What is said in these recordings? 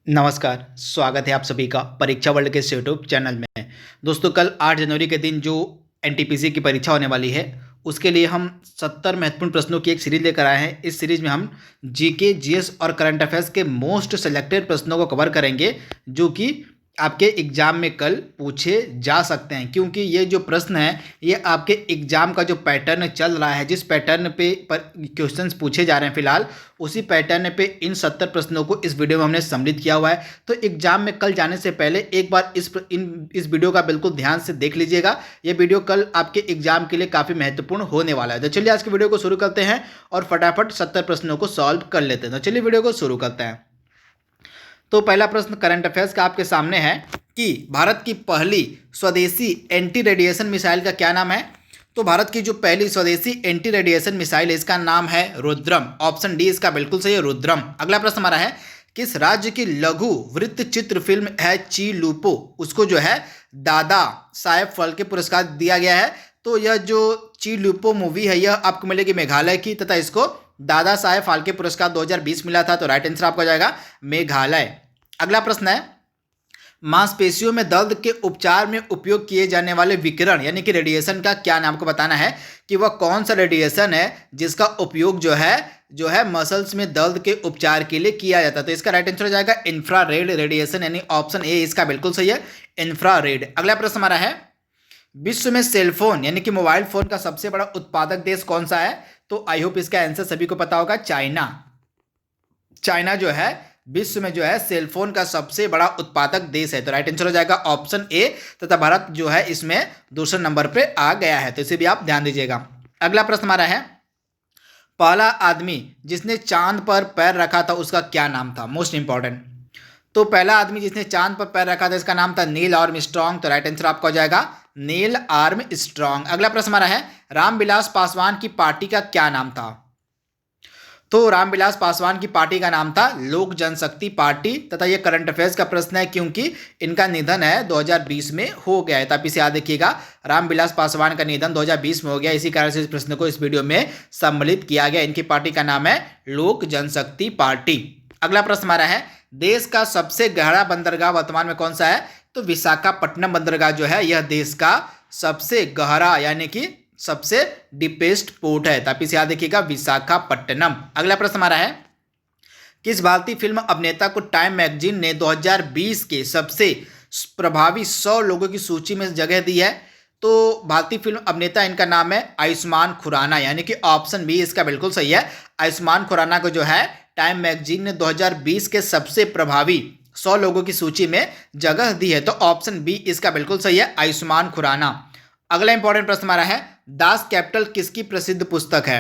नमस्कार, स्वागत है आप सभी का परीक्षा वर्ल्ड के इस यूट्यूब चैनल में। दोस्तों, कल 8 जनवरी के दिन जो एनटीपीसी की परीक्षा होने वाली है, उसके लिए हम 70 महत्वपूर्ण प्रश्नों की एक सीरीज लेकर आए हैं। इस सीरीज में हम जीके, जीएस और करंट अफेयर्स के मोस्ट सेलेक्टेड प्रश्नों को कवर करेंगे, जो कि आपके एग्जाम में कल पूछे जा सकते हैं। क्योंकि ये जो प्रश्न है, ये आपके एग्जाम का जो पैटर्न चल रहा है, जिस पैटर्न पे क्वेश्चंस पूछे जा रहे हैं फिलहाल, उसी पैटर्न पे इन 70 प्रश्नों को इस वीडियो में हमने सम्मिलित किया हुआ है। तो एग्जाम में कल जाने से पहले एक बार इस वीडियो का बिल्कुल ध्यान से देख लीजिएगा। ये वीडियो कल आपके एग्जाम के लिए काफ़ी महत्वपूर्ण होने वाला है। तो चलिए आज की वीडियो को शुरू करते हैं और फटाफट 70 प्रश्नों को सॉल्व कर लेते हैं। तो चलिए वीडियो को शुरू करते हैं। तो पहला प्रश्न करंट अफेयर्स का आपके सामने है कि भारत की पहली स्वदेशी एंटी रेडिएशन मिसाइल का क्या नाम है। तो भारत की जो पहली स्वदेशी एंटी रेडिएशन मिसाइल है, इसका नाम है रुद्रम। ऑप्शन डी इसका बिल्कुल सही है, रुद्रम। अगला प्रश्न हमारा है, किस राज्य की लघु वृत्त चित्र फिल्म है चीलूपो, उसको जो है दादा साहेब फाल्के पुरस्कार दिया गया है। तो यह जो चीलूपो मूवी है, यह आपको मिलेगी मेघालय की, तथा इसको दादा साहेब फाल्के पुरस्कार 2020 मिला था। तो राइट आंसर आपका जाएगा मेघालय। अगला प्रश्न है, मांसपेशियों में दर्द के उपचार में उपयोग किए जाने वाले विकिरण यानी कि रेडिएशन का क्या नाम, आपको बताना है कि वह कौन सा रेडिएशन है जिसका उपयोग जो है मसल्स में दर्द के उपचार के लिए किया जाता है। तो इसका राइट आंसर हो जाएगा इंफ्रारेड रेडिएशन, यानी ऑप्शन ए इसका बिल्कुल सही है, इंफ्रारेड। अगला प्रश्न हमारा है, विश्व में सेलफोन यानी कि मोबाइल फोन का सबसे बड़ा उत्पादक देश कौन सा है। तो आई होप इसका आंसर सभी को पता होगा, चाइना। चाइना जो है विश्व में जो है सेलफोन का सबसे बड़ा उत्पादक देश है। तो राइट आंसर हो जाएगा ऑप्शन ए, तथा भारत जो है इसमें दूसरे नंबर पे आ गया है। तो इसे भी आप ध्यान दीजिएगा। अगला प्रश्न हमारा है, पहला आदमी जिसने चांद पर पैर रखा था उसका क्या नाम था, मोस्ट इंपॉर्टेंट। तो पहला आदमी जिसने चांद पर पैर रखा था, इसका नाम था नील आर्मस्ट्रांग। तो राइट आंसर आपका हो जाएगा नील आर्मस्ट्रांग। अगला प्रश्न हमारा है, रामविलास पासवान की पार्टी का क्या नाम था। तो रामविलास पासवान की पार्टी का नाम था लोक जनशक्ति पार्टी, तथा यह करंट अफेयर्स का प्रश्न है क्योंकि इनका निधन है 2020 में हो गया है। तो आप इसे याद रखिएगा, रामविलास पासवान का निधन 2020 में हो गया, इसी कारण से इस प्रश्न को इस वीडियो में सम्मिलित किया गया। इनकी पार्टी का नाम है लोक जनशक्ति पार्टी। अगला प्रश्न हमारा है, देश का सबसे गहरा बंदरगाह वर्तमान में कौन सा है। तो विशाखापट्टनम बंदरगाह जो है, यह देश का सबसे गहरा यानी कि सबसे डीपेस्ट पोर्ट है। तो आप इसे याद रखिएगा, विशाखापट्टनम। अगला प्रश्न हमारा है, किस भारतीय फिल्म अभिनेता को टाइम मैगजीन ने 2020 के सबसे प्रभावी 100 लोगों की सूची में जगह दी है। तो भारतीय फिल्म अभिनेता, इनका नाम है आयुष्मान खुराना, यानी कि ऑप्शन बी इसका बिल्कुल सही है। आयुष्मान खुराना को जो है टाइम मैगजीन ने 2020 के सबसे प्रभावी 100 लोगों की सूची में जगह दी है। तो ऑप्शन बी इसका बिल्कुल सही है, आयुष्मान खुराना। अगला इंपॉर्टेंट प्रश्न हमारा है, दास कैपिटल किसकी प्रसिद्ध पुस्तक है।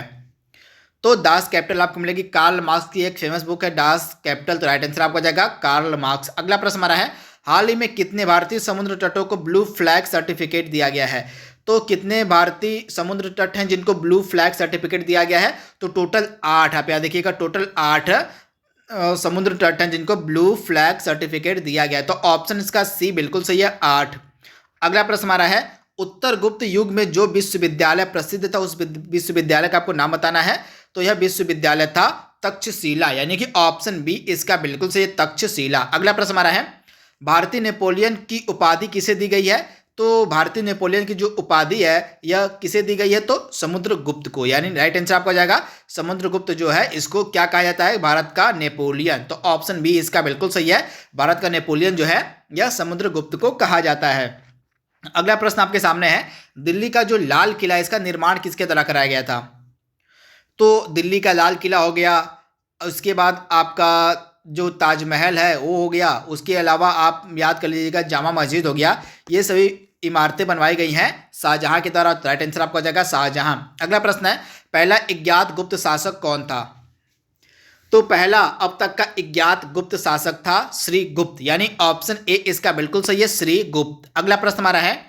तो दास कैपिटल आपको मिलेगी कार्ल मार्क्स की एक फेमस बुक है, दास कैपिटल। तो राइट आंसर आपका जाएगा कार्ल मार्क्स। अगला प्रश्न हमारा है, हाल ही में कितने भारतीय समुद्र तटों को ब्लू फ्लैग सर्टिफिकेट दिया गया है। तो कितने भारतीय समुद्र तट हैं जिनको ब्लू फ्लैग सर्टिफिकेट दिया गया है। तो टोटल 8, आप याद देखिएगा, टोटल 8 समुद्र तट हैं जिनको ब्लू फ्लैग सर्टिफिकेट दिया गया है। तो ऑप्शन इसका सी बिल्कुल सही है, 8। अगला प्रश्न हमारा है, उत्तर गुप्त युग में जो विश्वविद्यालय प्रसिद्ध था, उस विश्वविद्यालय का आपको नाम बताना है। तो यह विश्वविद्यालय था तक्षशिला, यानी कि ऑप्शन बी इसका बिल्कुल सही, तक्षशिला। अगला प्रश्न हमारा है, भारतीय नेपोलियन की उपाधि किसे दी गई है। तो भारतीय नेपोलियन की जो उपाधि है, यह किसे दी गई है। तो समुद्रगुप्त को, यानी राइट आंसर आपका जाएगा समुद्रगुप्त जो है, इसको क्या कहा जाता है, भारत का नेपोलियन। तो ऑप्शन बी इसका बिल्कुल सही है, भारत का नेपोलियन जो है यह समुद्रगुप्त को कहा जाता है। अगला प्रश्न आपके सामने है, दिल्ली का जो लाल किला, इसका निर्माण किसके द्वारा कराया गया था। तो दिल्ली का लाल किला हो गया, उसके बाद आपका जो ताजमहल है वो हो गया, उसके अलावा आप याद कर लीजिएगा जामा मस्जिद हो गया। ये सभी इमारतें बनवाई गई हैं शाहजहां के द्वारा। राइट आंसर आपका हो जाएगा शाहजहां। अगला प्रश्न है, पहला अज्ञात गुप्त शासक कौन था। तो पहला अब तक का अज्ञात गुप्त शासक था श्रीगुप्त, यानी ऑप्शन ए इसका बिल्कुल सही है, श्रीगुप्त। अगला प्रश्न हमारा है,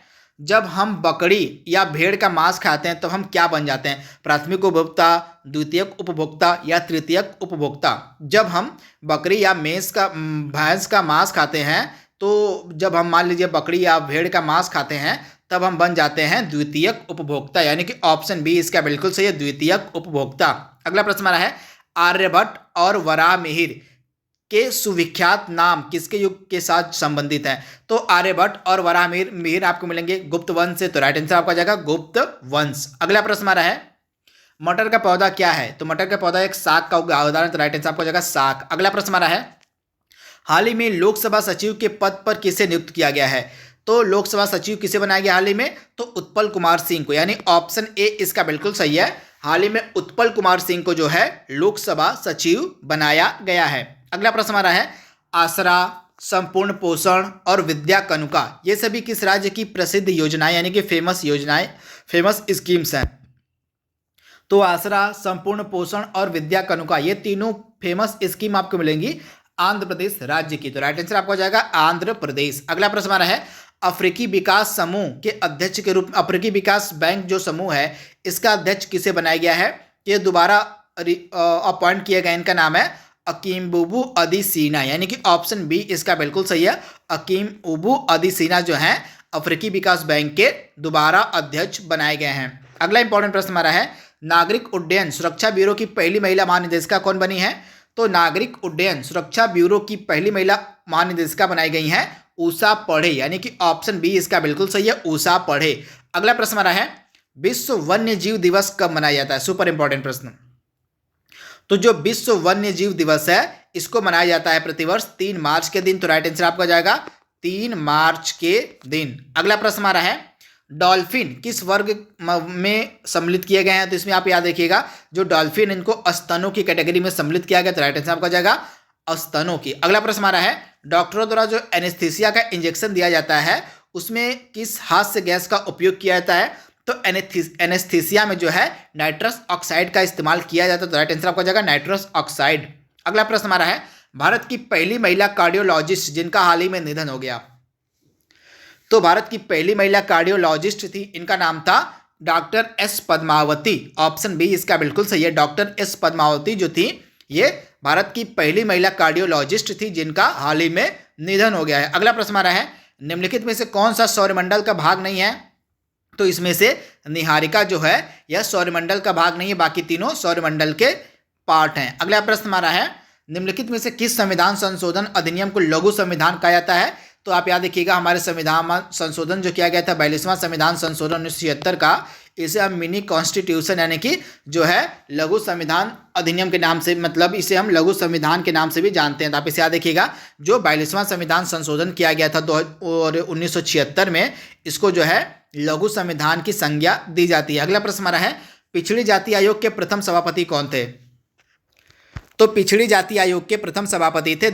जब हम बकरी या भेड़ का मांस खाते हैं तो हम क्या बन जाते हैं, प्राथमिक उपभोक्ता, द्वितीयक उपभोक्ता या तृतीयक उपभोक्ता। जब हम बकरी या भैंस का मांस खाते हैं, तो जब हम मान लीजिए बकरी या भेड़ का मांस खाते हैं, तब हम बन जाते हैं द्वितीयक उपभोक्ता, यानी कि ऑप्शन बी इसका बिल्कुल सही है, द्वितीयक उपभोक्ता। अगला प्रश्न हमारा है, आर्यभट्ट और वराहमिहिर के सुविख्यात नाम किसके युग के साथ संबंधित है? तो आर्यभट्ट और वराहमिहिर मिहिर आपको मिलेंगे गुप्त वंश से, तो राइट आंसर आपका जाएगा गुप्त वंश। अगला प्रश्न आ रहा है, मटर का पौधा क्या है? तो मटर का पौधा एक साग का उदाहरण, तो राइट आंसर आपका जाएगा साग। अगला प्रश्न आ रहा है, हाल ही में लोकसभा सचिव के पद पर किसे नियुक्त किया गया है? तो लोकसभा सचिव किसे बनाया गया हाल ही में? तो उत्पल कुमार सिंह को, यानी ऑप्शन ए इसका बिल्कुल सही है। हाल ही में उत्पल कुमार सिंह को जो है लोकसभा सचिव बनाया गया है। अगला प्रश्न आ रहा है, आसरा, संपूर्ण पोषण और विद्या कनुका ये सभी किस राज्य की प्रसिद्ध योजनाएं यानी कि फेमस योजनाएं, फेमस स्कीम्स हैं? तो आसरा, संपूर्ण पोषण और विद्या कनुका ये तीनों फेमस स्कीम आपको मिलेंगी आंध्र प्रदेश राज्य की, तो राइट आंसर आपको जाएगा आंध्र प्रदेश। अगला प्रश्न आ रहा है, अफ्रीकी विकास समूह के अध्यक्ष के रूप में अफ्रीकी विकास बैंक जो समूह है इसका अध्यक्ष किसे बनाया गया है? ये दोबारा अपॉइंट किया गया, इनका नाम है अकीमबुबु अदीसीना, यानी कि ऑप्शन बी इसका बिल्कुल सही है। अकीमबुबु अदीसीना जो है अफ्रीकी विकास बैंक के दोबारा अध्यक्ष बनाए गए हैं। अगला इंपॉर्टेंट प्रश्न हमारा है, नागरिक उड्डयन सुरक्षा ब्यूरो की पहली महिला महानिदेशिका कौन बनी है? तो नागरिक उड्डयन सुरक्षा ब्यूरो की पहली महिला महानिदेशिका बनाई गई हैं उषा पढ़े, यानी कि ऑप्शन बी इसका बिल्कुल सही है, उषा पढ़े। अगला प्रश्न आ रहा है, विश्व वन्य जीव दिवस कब मनाया जाता है? सुपर इंपॉर्टेंट प्रश्न। तो जो विश्व वन्य जीव दिवस है इसको मनाया जाता है प्रतिवर्ष 3 मार्च के दिन, तो राइट आंसर आपका जाएगा 3 मार्च के दिन। अगला प्रश्न आ रहा है, डॉल्फिन किस वर्ग में सम्मिलित किए गए हैं? तो इसमें आप याद रखिएगा जो डॉल्फिन इनको स्तनों की कैटेगरी में सम्मिलित किया गया, तो राइट आंसर आपका जाएगा स्तनों की। अगला प्रश्न आ रहा है, डॉक्टरों द्वारा जो एनेस्थीसिया का इंजेक्शन दिया जाता है उसमें किस हास्य गैस का उपयोग किया जाता है? तो एनेस्थीसिया में जो है नाइट्रस ऑक्साइड का इस्तेमाल किया जाता है, तो राइट आंसर आपका जाएगा नाइट्रस ऑक्साइड। अगला प्रश्न आ रहा है, भारत की पहली महिला कार्डियोलॉजिस्ट जिनका हाल ही में निधन हो गया, तो भारत की पहली महिला कार्डियोलॉजिस्ट थी, इनका नाम था doctor S Padmavati. Option B इसका बिल्कुल सही है, डॉक्टर एस पद्मावती जो थी ये भारत की पहली महिला कार्डियोलॉजिस्ट थी जिनका हाल ही में निधन हो गया है। अगला प्रश्न आ रहा है, निम्नलिखित में से कौन सा सौरमंडल का भाग नहीं है? तो इसमें से निहारिका जो है यह सौरमंडल का भाग नहीं है, बाकी तीनों सौरमंडल के पार्ट हैं। अगला प्रश्न आ रहा है, निम्नलिखित में से किस संविधान संशोधन अधिनियम को लघु संविधान कहा जाता है? तो आप याद रखिएगा हमारे संविधान संशोधन जो किया गया था 42वां संविधान संशोधन 1976 का, इसे हम मिनी कॉन्स्टिट्यूशन यानी कि जो है लघु संविधान अधिनियम के नाम से, मतलब इसे हम लघु संविधान के नाम से भी जानते हैं। तो आप इसे याद रखिएगा जो 42वां संविधान संशोधन किया गया था 1976 में, इसको जो है लघु संविधान की संज्ञा दी जाती है। अगला प्रश्न हमारा है, पिछड़ी जाति आयोग के प्रथम सभापति कौन थे? तो पिछड़ी जाति आयोग के प्रथम सभापति थे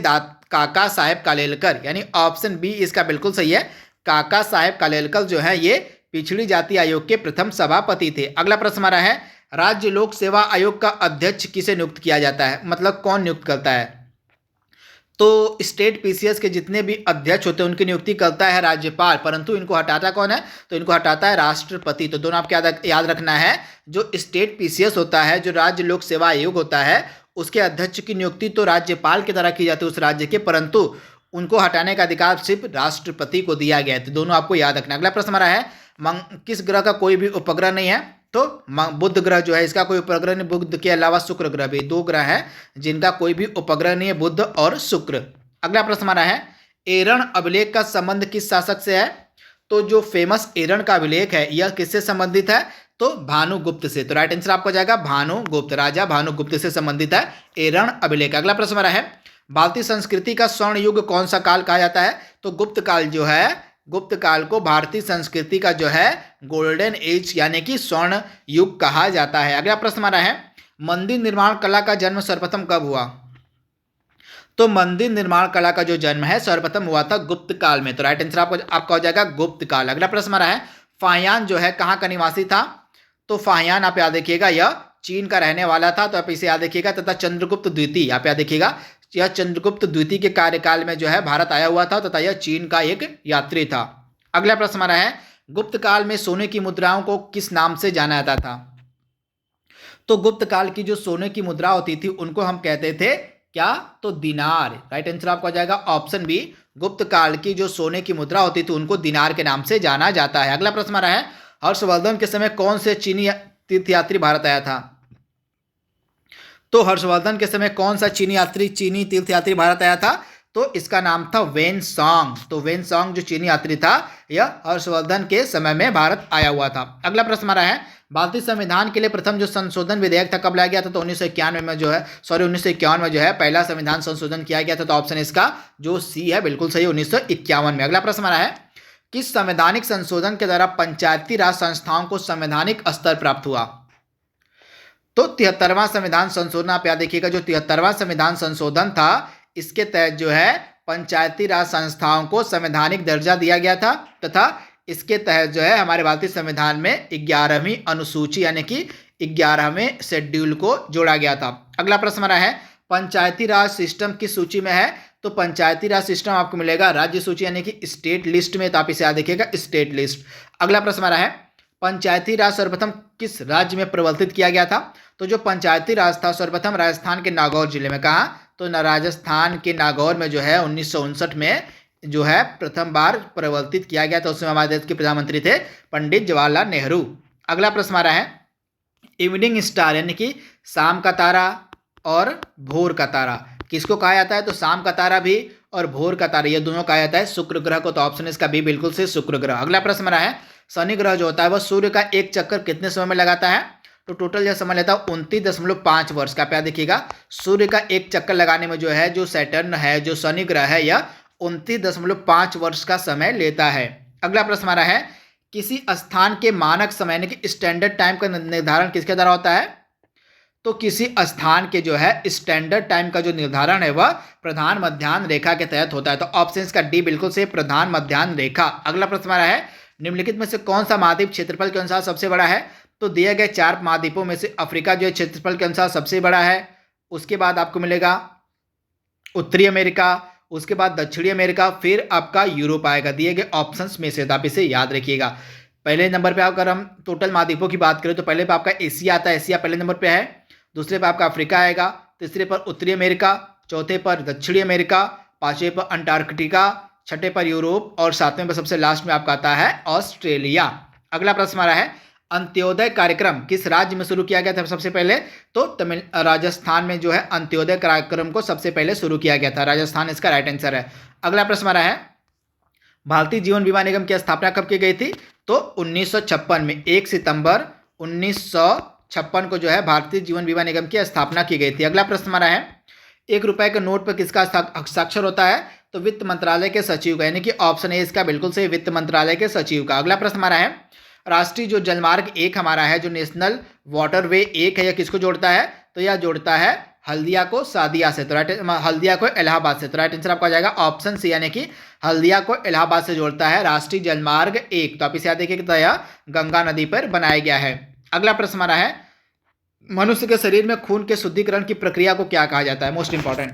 काका साहेब कालेलकर, यानी ऑप्शन बी इसका बिल्कुल सही है। काका साहेब कालेलकर जो है ये पिछड़ी जाति आयोग के प्रथम सभापति थे। अगला प्रश्न हमारा है, राज्य लोक सेवा आयोग का अध्यक्ष किसे नियुक्त किया जाता है? मतलब कौन नियुक्त करता है? तो स्टेट पीसीएस के जितने भी अध्यक्ष होते हैं उनकी नियुक्ति करता है राज्यपाल, परंतु इनको हटाता कौन है? तो इनको हटाता है राष्ट्रपति। तो दोनों आपको याद रखना है, जो स्टेट पीसीएस होता है, जो राज्य लोक सेवा आयोग होता है, उसके अध्यक्ष की नियुक्ति तो राज्यपाल की तरह की जाती है उस राज्य के, परंतु उनको हटाने का अधिकार सिर्फ राष्ट्रपति को दिया गया है। तो दोनों आपको याद रखना। अगला प्रश्न हमारा है, किस ग्रह का कोई भी उपग्रह नहीं है? तो बुध ग्रह जो है इसका कोई उपग्रह नहीं, बुध के अलावा शुक्र ग्रह भी, 2 ग्रह हैं जिनका कोई भी उपग्रह नहीं है, बुध और शुक्र। अगला प्रश्न हमारा है, एरण अभिलेख का संबंध किस शासक से है? तो जो फेमस एरण का अभिलेख है यह किससे संबंधित है? तो भानुगुप्त से। तो राइट आंसर आपको जाएगा भानुगुप्त, राजा भानुगुप्त से संबंधित है एरण अभिलेख। अगला प्रश्न हमारा है, भारतीय संस्कृति का स्वर्ण युग कौन सा काल कहा जाता है? तो गुप्त काल जो है, गुप्त काल को भारतीय संस्कृति का जो है गोल्डन एज यानी कि स्वर्ण युग कहा जाता है। अगला प्रश्न हमारा है, मंदिर निर्माण कला का जन्म सर्वप्रथम कब हुआ? तो मंदिर निर्माण कला का जो जन्म है सर्वप्रथम हुआ था गुप्त काल में। तो राइट आंसर आपका हो जाएगा गुप्त काल। अगला प्रश्न हमारा है, फाहियान जो है कहाँ का निवासी था? तो फाहियान आप याद रखिएगा यह चीन का रहने वाला था, तो आप इसे याद रखिएगा। तथा चंद्रगुप्त द्वितीय आप याद रखिएगा, यह चंद्रगुप्त द्वितीय के कार्यकाल में जो है भारत आया हुआ था, तथा यह चीन का एक यात्री था। अगला प्रश्न हमारा है, गुप्त काल में सोने की मुद्राओं को किस नाम से जाना जाता था? तो गुप्त काल की जो सोने की मुद्रा होती थी उनको हम कहते थे क्या? तो दिनार। राइट आंसर आपको आ जाएगा ऑप्शन बी, गुप्त काल की जो सोने की मुद्रा होती थी उनको दिनार के नाम से जाना जाता है। अगला प्रश्न हमारा है, हर्षवर्धन के समय कौन से चीनी तीर्थयात्री भारत आया था? तो हर्षवर्धन के समय कौन सा चीनी तीर्थयात्री भारत आया था? तो इसका नाम था वेन सॉन्ग। तो वेन सॉन्ग जो चीनी यात्री था, यह हर्षवर्धन के समय में भारत आया हुआ था। अगला प्रश्न हमारा है, भारतीय संविधान के लिए प्रथम जो संशोधन विधेयक था कब लाया गया था? तो 1951 में जो है 1951 में जो है पहला संविधान संशोधन किया गया था। तो ऑप्शन इसका जो सी है बिल्कुल सही, 1951 में। अगला प्रश्न हमारा है, किस संवैधानिक संशोधन के द्वारा पंचायती राज संस्थाओं को संवैधानिक स्तर प्राप्त हुआ? तो 73वां संविधान संशोधन, आप याद देखिएगा, जो 73वां संविधान संशोधन था इसके तहत जो है पंचायती राज संस्थाओं को संवैधानिक दर्जा दिया गया था तथा इसके तहत जो है हमारे भारतीय संविधान में 11वीं अनुसूची यानी कि 11वें शेड्यूल को जोड़ा गया था। अगला प्रश्न हमारा है, पंचायती राज सिस्टम किस सूची में है? तो पंचायती राज सिस्टम आपको मिलेगा राज्य सूची यानी कि स्टेट लिस्ट में। तो आप इसे याद देखिएगा, स्टेट लिस्ट। अगला प्रश्न हमारा है, पंचायती राज सर्वप्रथम किस राज्य में प्रवर्तित किया गया था? तो जो पंचायती राज था सर्वप्रथम राजस्थान के नागौर जिले में। कहा? तो राजस्थान के नागौर में जो है 1959 में जो है प्रथम बार प्रवर्तित किया गया था। उसमें हमारे देश के प्रधानमंत्री थे पंडित जवाहरलाल नेहरू। अगला प्रश्न हमारा है, इवनिंग स्टार यानी कि शाम का तारा और भोर का तारा किसको कहा जाता है? तो शाम का तारा भी और भोर का तारा, ये दोनों कहा जाता है शुक्र ग्रह को। तो ऑप्शन इसका बी बिल्कुल से शुक्र ग्रह। अगला प्रश्न हमारा है, शनि ग्रह जो होता है वह सूर्य का एक चक्कर कितने समय में लगाता है? तो टोटल यह समय लेता है 29.5 वर्ष का। प्यार देखिएगा, सूर्य का एक चक्कर लगाने में जो है जो सैटर्न है, जो शनि ग्रह है, यह 29.5 वर्ष का समय लेता है। अगला प्रश्न हमारा है, किसी स्थान के मानक समय यानी कि स्टैंडर्ड टाइम का निर्धारण किसके द्वारा होता है? तो किसी स्थान के जो है स्टैंडर्ड टाइम का जो निर्धारण है वह प्रधान मध्याह्न रेखा के तहत होता है। तो ऑप्शन इसका डी बिल्कुल से प्रधान मध्याह्न रेखा। अगला प्रश्न हमारा है, निम्नलिखित में से कौन सा महाद्वीप क्षेत्रफल के अनुसार सबसे बड़ा है? तो दिए गए 4 महाद्वीपों में से अफ्रीका जो है क्षेत्रफल के अनुसार सबसे बड़ा है। उसके बाद आपको मिलेगा उत्तरी अमेरिका, उसके बाद दक्षिणी अमेरिका, फिर आपका यूरोप आएगा दिए गए ऑप्शंस में से। तो आप इसे याद रखिएगा। पहले नंबर पे अगर हम टोटल महाद्वीपों की बात करें तो पहले पे आपका एशिया आता है, एशिया पहले नंबर पे है। दूसरे पे आपका अफ्रीका आएगा, तीसरे पर उत्तरी अमेरिका, चौथे पर दक्षिणी अमेरिका, पांचवें पर अंटार्कटिका, छठे पर यूरोप और सातवें पर सबसे लास्ट में आपका आता है ऑस्ट्रेलिया। अगला प्रश्न हमारा है, अंत्योदय कार्यक्रम किस राज्य में शुरू किया गया था सबसे पहले? तो राजस्थान में जो है अंत्योदय कार्यक्रम को सबसे पहले शुरू किया गया था। राजस्थान इसका राइट आंसर है। अगला प्रश्न हमारा है, भारतीय जीवन बीमा निगम की स्थापना कब की गई थी? तो 1956 में 1 सितंबर 1956 को जो है भारतीय जीवन बीमा निगम की स्थापना की गई थी। अगला प्रश्न हमारा है, 1 रुपए के नोट पर किसका हस्ताक्षर होता है? तो वित्त मंत्रालय के सचिव का, यानी कि ऑप्शन ए इसका बिल्कुल सही, वित्त मंत्रालय के सचिव का। अगला प्रश्न हमारा है, राष्ट्रीय जो जलमार्ग 1 हमारा है, जो नेशनल वाटरवे 1 है, यह किसको जोड़ता है? तो यह जोड़ता है हल्दिया को सादिया से, तो राइट, हल्दिया को इलाहाबाद से। तो राइट आंसर आपका आ जाएगा ऑप्शन सी, यानी कि हल्दिया को इलाहाबाद से जोड़ता है राष्ट्रीय जलमार्ग 1। तो आप इसे याद देखिए कि यह गंगा नदी पर बनाया गया है। अगला प्रश्न हमारा है, मनुष्य के शरीर में खून के शुद्धिकरण की प्रक्रिया को क्या कहा जाता है? Most important.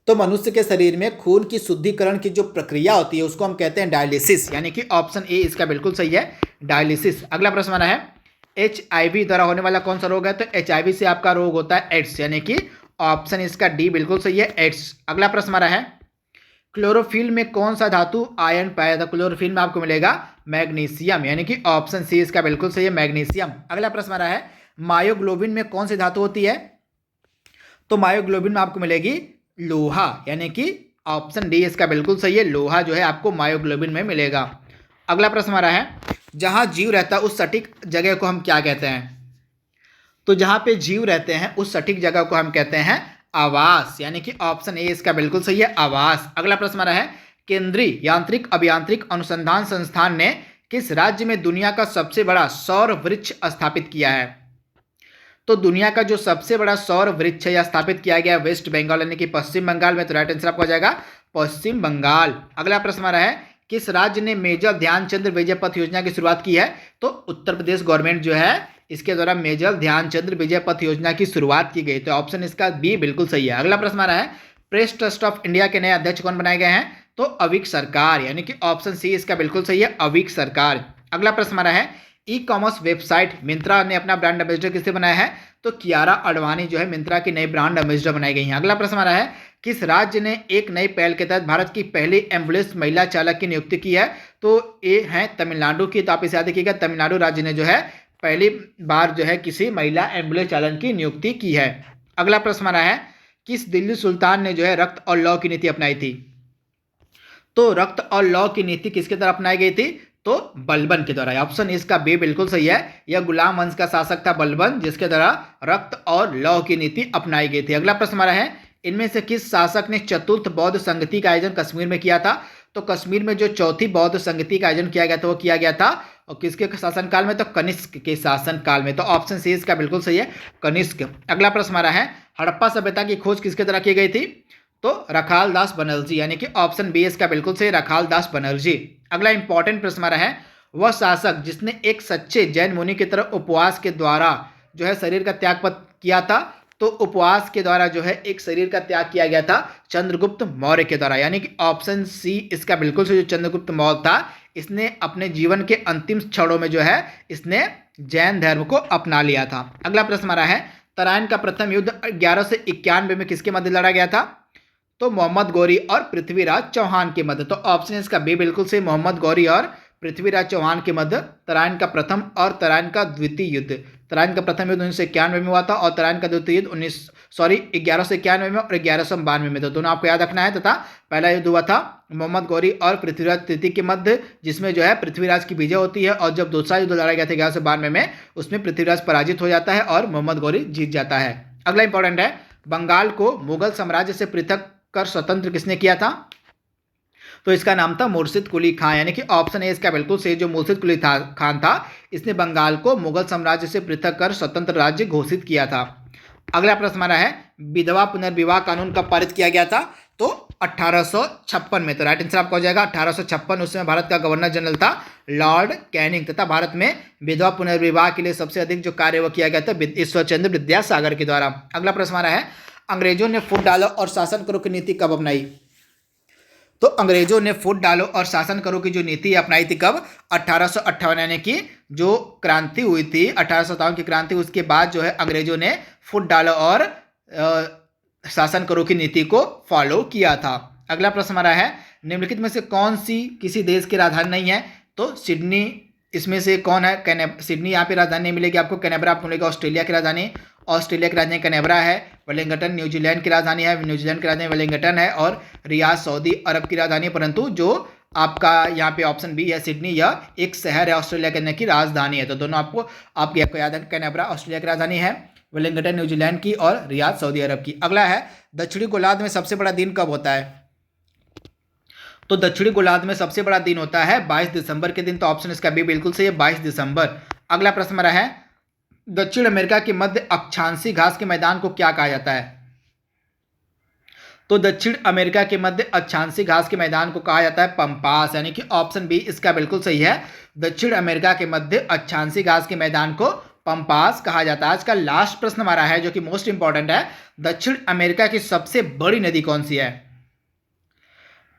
तो मनुष्य के शरीर में खून की शुद्धिकरण की जो प्रक्रिया होती है उसको हम कहते हैं डायलिसिस, यानी कि ऑप्शन ए इसका बिल्कुल सही है, डायलिसिस। अगला प्रश्न हमारा है, HIV द्वारा होने वाला कौन सा रोग है? तो HIV से आपका रोग होता है एड्स, यानी कि ऑप्शन इसका डी बिल्कुल सही है, एड्स। अगला प्रश्न हमारा है, क्लोरोफिल में कौन सा धातु आयन पाया था? क्लोरोफिल में आपको मिलेगा मैग्नीशियम, यानी कि ऑप्शन सी इसका बिल्कुल सही है, मैग्नीशियम। अगला प्रश्न हमारा है, मायोग्लोबिन में कौन सी धातु होती है? तो मायोग्लोबिन में आपको मिलेगी लोहा, यानी कि ऑप्शन डी इसका बिल्कुल सही है, लोहा जो है आपको मायोग्लोबिन में मिलेगा। अगला प्रश्न हमारा है, जहां जीव रहता है उस सटीक जगह को हम क्या कहते हैं? तो जहां पे जीव रहते हैं उस सटीक जगह को हम कहते हैं आवास, यानी कि ऑप्शन ए इसका बिल्कुल सही है, आवास। अगला प्रश्न हमारा है, केंद्रीय यांत्रिक अभियांत्रिक अनुसंधान संस्थान ने किस राज्य में दुनिया का सबसे बड़ा सौर वृक्ष स्थापित किया है? तो दुनिया का जो सबसे बड़ा सौर वृक्ष है स्थापित किया गया वेस्ट बंगाल, यानी कि पश्चिम बंगाल में। तो राइट आंसर आपको आ जाएगा पश्चिम बंगाल। अगला प्रश्न हमारा है, किस राज्य ने मेजर ध्यानचंद विजय पथ योजना की शुरुआत की है? तो उत्तर प्रदेश गवर्नमेंट जो है इसके द्वारा मेजर ध्यानचंद विजय पथ योजना की शुरुआत की गई। तो ऑप्शन इसका बी बिल्कुल सही है। अगला प्रश्न हमारा है, प्रेस ट्रस्ट ऑफ इंडिया के नए अध्यक्ष कौन बनाए गए हैं? तो अविक सरकार, यानी कि ऑप्शन सी इसका बिल्कुल सही है, अविक सरकार। अगला प्रश्न हमारा है, ई-कॉमर्स वेबसाइट मिंत्रा ने अपना ब्रांड एम्बेसडर किससे बनाया है? तो कियारा अडवाणी जो है मिंत्रा की नई ब्रांड एम्बेसडर बनाई गई हैं। अगला प्रश्न हमारा है, किस राज्य ने एक नई पहल के तहत भारत की पहली एम्बुलेंस महिला चालक की नियुक्ति की है? तो ये है तमिलनाडु की। तो आप इसे याद रखिएगा, तमिलनाडु राज्य ने जो है पहली बार जो है किसी महिला एम्बुलेंस चालक की नियुक्ति की है। अगला प्रश्न हमारा है, किस दिल्ली सुल्तान ने जो है रक्त और लौ की नीति अपनाई थी? तो रक्त और लौ की नीति किसके द्वारा अपनाई गई थी? तो बलबन के द्वारा। ऑप्शन इसका बी बिल्कुल सही है। यह गुलाम वंश का शासक था बलबन, जिसके द्वारा रक्त और लौ की नीति अपनाई गई थी। अगला प्रश्न हमारा है, इनमें से किस शासक ने चतुर्थ बौद्ध संगति का आयोजन कश्मीर में किया था? तो कश्मीर में जो चौथी बौद्ध संगति का आयोजन किया गया था वो किया गया था और किसके शासनकाल में? तो कनिष्क के शासनकाल में। तो ऑप्शन सी इसका बिल्कुल सही है, कनिष्क। अगला प्रश्न हमारा है, हड़प्पा सभ्यता की खोज किसके द्वारा की गई थी? तो रखाल दास बनर्जी, यानी कि ऑप्शन बी इसका बिल्कुल सही, रखाल दास बनर्जी। अगला इंपॉर्टेंट प्रश्न हमारा है, वह शासक जिसने एक सच्चे जैन मुनि की तरह उपवास के द्वारा जो है शरीर का त्याग किया था? तो उपवास के द्वारा जो है एक शरीर का त्याग किया गया था चंद्रगुप्त मौर्य के द्वारा, यानी कि ऑप्शन सी इसका बिल्कुल सही। जो चंद्रगुप्त मौर्य था, इसने अपने जीवन के अंतिम क्षणों में जो है इसने जैन धर्म को अपना लिया था। अगला प्रश्न हमारा है, तराइन का प्रथम युद्ध 1191 में किसके मध्य लड़ा गया था? तो मोहम्मद गौरी और पृथ्वीराज चौहान के मध्य। तो ऑप्शन इसका बी बिल्कुल सही, मोहम्मद गौरी और पृथ्वीराज चौहान के मध्य तराइन का प्रथम और तराइन का द्वितीय युद्ध। तराइन का प्रथम युद्ध 1991 में हुआ था और तराइन का द्वितीय युद्ध 1191 में और 1192 में था। दोनों आपको याद रखना है। तथा पहला युद्ध हुआ था मोहम्मद गौरी और पृथ्वीराज तृतीय के मध्य, जिसमें जो है पृथ्वीराज की विजय होती है, और जब दूसरा युद्ध लड़ा गया था 1192 में, उसमें पृथ्वीराज पराजित हो जाता है और मोहम्मद गौरी जीत जाता है। अगला इंपॉर्टेंट है, बंगाल को मुगल साम्राज्य से पृथक कर स्वतंत्र किसने किया था? तो इसका नाम था मुर्शिद कुली खान, यानी कि ऑप्शन ए इसका बिल्कुल सही। जो मुर्शिद कुली खान था, इसने बंगाल को मुगल साम्राज्य से पृथक कर स्वतंत्र राज्य घोषित किया था। अगला प्रश्न हमारा है, विधवा पुनर्विवाह कानून कब पारित किया गया था? तो 1856 में। तो राइट आंसर आपका हो जाएगा 1856। उस समय भारत का गवर्नर जनरल था लॉर्ड कैनिंग, तथा भारत में विधवा पुनर्विवाह के लिए सबसे अधिक जो कार्य वो किया गया था ईश्वरचंद्र विद्यासागर के द्वारा। अगला प्रश्न हमारा है, अंग्रेजों ने फूट डालो और शासन करो की नीति कब अपनाई? तो अंग्रेजों ने फूट डालो और शासन करो की जो नीति अपनाई थी कब? 1858, यानी कि जो क्रांति हुई थी 1857 की क्रांति, उसके बाद जो है अंग्रेजों ने फूट डालो और शासन करो की नीति को फॉलो किया था। अगला प्रश्न हमारा है, निम्नलिखित में से कौन सी किसी देश की राजधानी नहीं है? तो सिडनी इसमें से कौन है? सिडनी यहाँ पे राजधानी नहीं मिलेगी आपको। कैनबरा आपको मिलेगा ऑस्ट्रेलिया की राजधानी। ऑस्ट्रेलिया की राजधानी कैनबरा है। वेलिंगटन न्यूजीलैंड की राजधानी है। न्यूजीलैंड की राजधानी वेलिंगटन है। और रियाद सऊदी अरब की राजधानी है। परंतु जो आपका यहाँ पे ऑप्शन बी है सिडनी, यह एक शहर है ऑस्ट्रेलिया के की राजधानी है। तो दोनों आपको याद है, कैनबरा ऑस्ट्रेलिया की राजधानी है, वेलिंगटन न्यूजीलैंड की, और रियाद सऊदी अरब की। अगला है, दक्षिणी गोलार्ध में सबसे बड़ा दिन कब होता है? तो दक्षिणी गोलार्ध में सबसे बड़ा दिन होता है 22 दिसंबर के दिन। तो ऑप्शन इसका बी बिल्कुल सही है, 22 दिसंबर। अगला प्रश्न हमारा है, दक्षिण अमेरिका के मध्य अक्षांशीय घास के मैदान को क्या कहा जाता है? तो दक्षिण अमेरिका के मध्य अक्षांशीय घास के मैदान को कहा जाता है पंपास, यानी कि ऑप्शन बी इसका बिल्कुल सही है। दक्षिण अमेरिका के मध्य अक्षांशीय घास के मैदान को पंपास कहा जाता है। आज का लास्ट प्रश्न हमारा है जो कि मोस्ट इंपॉर्टेंट है, दक्षिण अमेरिका की सबसे बड़ी नदी कौन सी है?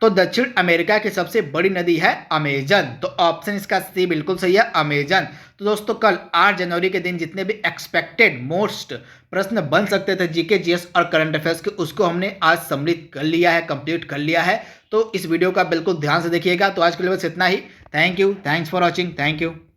तो दक्षिण अमेरिका की सबसे बड़ी नदी है अमेजन। तो ऑप्शन इसका सी बिल्कुल सही है, अमेजन। तो दोस्तों, कल 8 जनवरी के दिन जितने भी एक्सपेक्टेड मोस्ट प्रश्न बन सकते थे जीके जीएस और करंट अफेयर्स के, उसको हमने आज सम्मिलित कर लिया है, कंप्लीट कर लिया है। तो इस वीडियो का बिल्कुल ध्यान से देखिएगा। तो आज के लिए बस इतना ही। Thank you, thanks for watching, thank you.